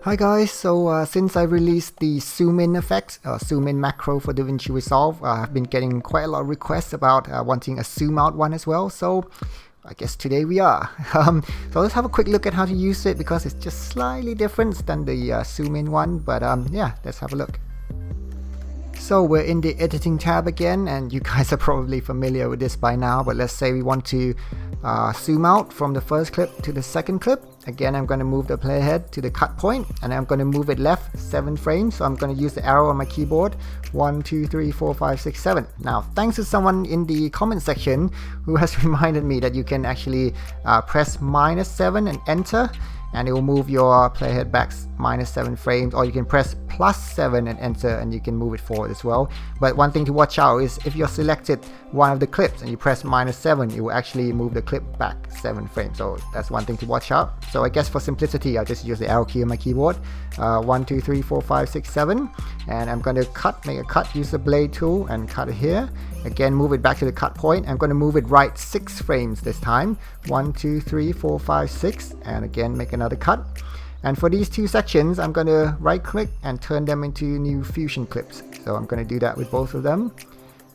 Hi guys, so since I released the zoom in effect, zoom in macro for Davinci Resolve, I've been getting quite a lot of requests about wanting a zoom out one as well, so I guess today we are. So let's have a quick look at how to use it because it's just slightly different than the zoom in one, but yeah, let's have a look. So we're in the editing tab again, and you guys are probably familiar with this by now, but let's say we want to zoom out from the first clip to the second clip. Again, I'm going to move the playhead to the cut point, and I'm going to move it left 7 frames. So I'm going to use the arrow on my keyboard, 1, 2, 3, 4, 5, 6, 7. Now, thanks to someone in the comment section who has reminded me that you can actually press -7 and enter, and it will move your playhead back -7 frames, or you can press +7 and enter and you can move it forward as well. But one thing to watch out is if you're selected one of the clips and you press -7, it will actually move the clip back 7 frames. So that's one thing to watch out. So I guess for simplicity, I'll just use the arrow key on my keyboard, 1, 2, 3, 4, 5, 6, 7, and I'm going to make a cut, use the blade tool and cut it here. Again, move it back to the cut point. I'm going to move it right 6 frames this time, 1, 2, 3, 4, 5, 6, and again make another cut. And for these two sections, I'm going to right click and turn them into new fusion clips. So I'm going to do that with both of them.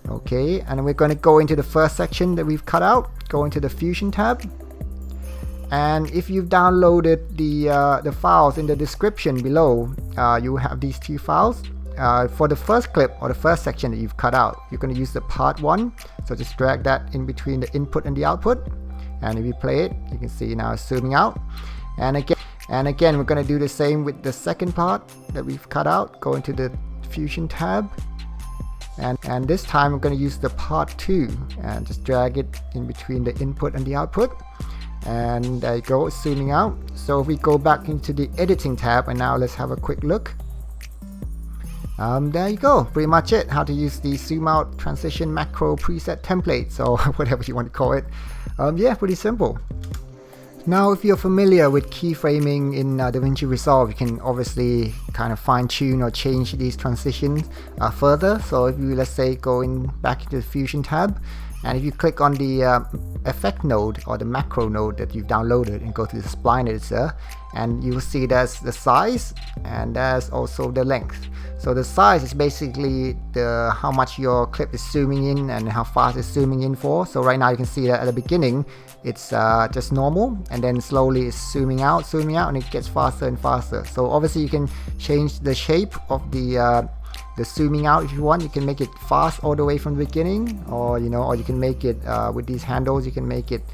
Okay, and we're going to go into the first section that we've cut out, go into the fusion tab. And if you've downloaded the files in the description below, you have these two files. For the first clip or the first section that you've cut out, you're going to use the part 1. So just drag that in between the input and the output. And if you play it, you can see now it's zooming out. And again, we're going to do the same with the second part that we've cut out. Go into the fusion tab. And this time we're going to use the part 2 and just drag it in between the input and the output. And there you go, it's zooming out. So if we go back into the editing tab, and now let's have a quick look. There you go, pretty much it, how to use the zoom out transition macro preset templates, or whatever you want to call it. Yeah, pretty simple. Now, if you're familiar with keyframing in Davinci Resolve, you can obviously kind of fine-tune or change these transitions further. So if you, let's say, go back into the Fusion tab, and if you click on the effect node or the macro node that you've downloaded and go to the spline editor, and you will see there's the size and there's also the length. So the size is basically how much your clip is zooming in and how fast it's zooming in for. So right now you can see that at the beginning it's just normal, and then slowly it's zooming out, and it gets faster and faster. So obviously you can change the shape of the zooming out if you want. You can make it fast all the way from the beginning, or or you can make it with these handles, you can make it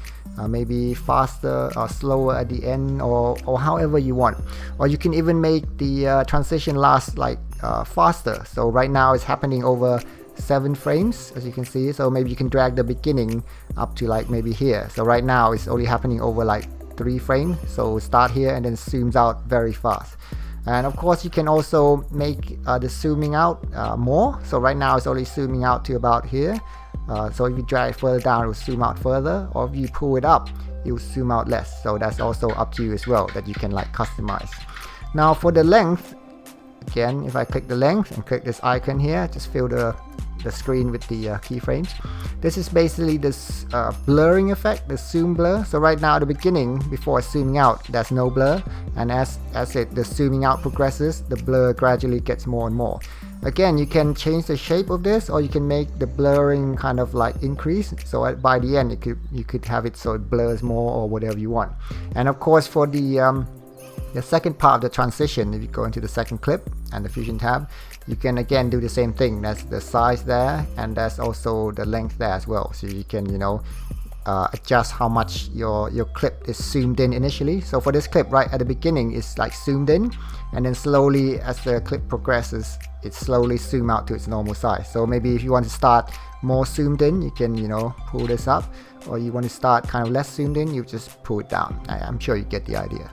maybe faster or slower at the end, or however you want. Or you can even make the transition last like faster. So right now it's happening over 7 frames, as you can see. So maybe you can drag the beginning up to like maybe here. So right now it's only happening over like 3 frames. So start here and then zooms out very fast. And of course you can also make the zooming out more. So right now it's only zooming out to about here. So if you drag it further down, it will zoom out further, or if you pull it up, it will zoom out less. So that's also up to you as well, that you can like customize. Now for the length, again, if I click the length and click this icon here, just fill the screen with the keyframes. This is basically this blurring effect, the zoom blur. So right now at the beginning, before zooming out, there's no blur, and as the zooming out progresses, the blur gradually gets more and more. Again, you can change the shape of this, or you can make the blurring kind of like increase. So by the end, you could have it so it blurs more, or whatever you want. And of course for the second part of the transition, if you go into the second clip and the Fusion tab, you can again do the same thing. There's the size there, and there's also the length there as well. So you can adjust how much your clip is zoomed in initially. So for this clip right at the beginning, it's like zoomed in, and then slowly as the clip progresses, it slowly zoom out to its normal size. So maybe if you want to start more zoomed in, you can pull this up, or you want to start kind of less zoomed in, you just pull it down. I'm sure you get the idea.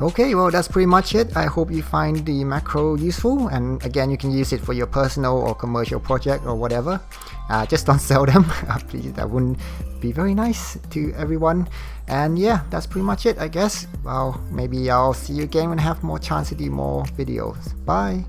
Okay, well that's pretty much it. I hope you find the macro useful, and again, you can use it for your personal or commercial project or whatever. Just don't sell them, please, that wouldn't be very nice to everyone. And yeah, that's pretty much it, I guess. Well, maybe I'll see you again when I have more chance to do more videos. Bye!